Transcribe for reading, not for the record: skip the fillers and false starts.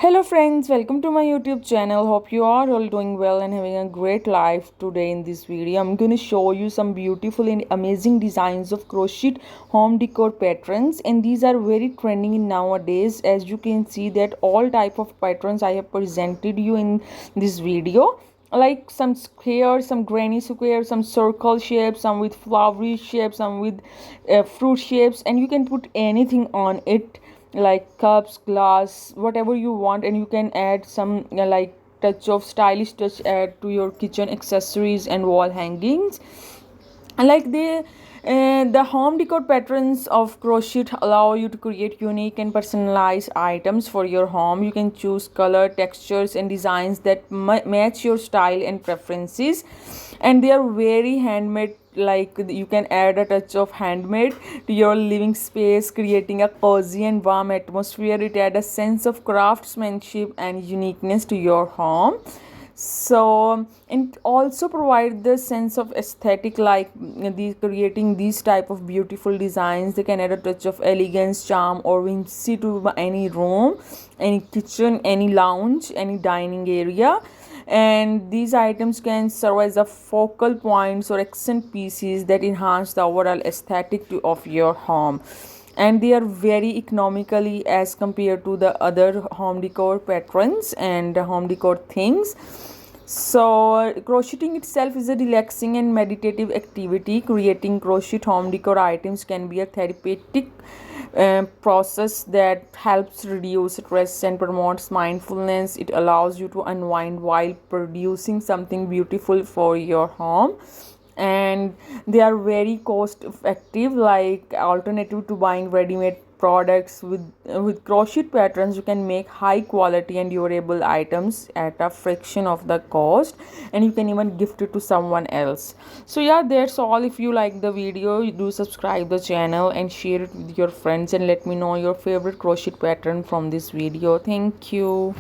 Hello friends, welcome to my YouTube channel. Hope you are all doing well and having a great life. Today in this video I'm going to show you some beautiful and amazing designs of crochet home decor patterns, and these are very trending in nowadays. As you can see that all type of patterns I have presented you in this video, like some square, some granny square, some circle shapes, some with flowery shapes, some with fruit shapes, and you can put anything on it like cups, glass, whatever you want, and you can add some like touch of stylish touch add to your kitchen accessories and wall hangings. And like the home decor patterns of crochet allow you to create unique and personalized items for your home. You can choose color, textures and designs that match your style and preferences, and they are very handmade. Like you can add a touch of handmade to your living space, creating a cozy and warm atmosphere. It adds a sense of craftsmanship and uniqueness to your home. So and also provide the sense of aesthetic, like these creating these type of beautiful designs. They can add a touch of elegance, charm or whimsy to any room, any kitchen, any lounge, any dining area. And these items can serve as a focal points or accent pieces that enhance the overall aesthetic of your home, and they are very economically as compared to the other home decor patterns and home decor things. So crocheting itself is a relaxing and meditative activity. Creating crochet home decor items can be a therapeutic process that helps reduce stress and promotes mindfulness. It allows you to unwind while producing something beautiful for your home, and they are very cost effective, like alternative to buying ready-made products. With crochet patterns you can make high quality and durable items at a fraction of the cost, and you can even gift it to someone else. So yeah, that's all. If you like the video, you do subscribe the channel and share it with your friends, and let me know your favorite crochet pattern from this video. Thank you.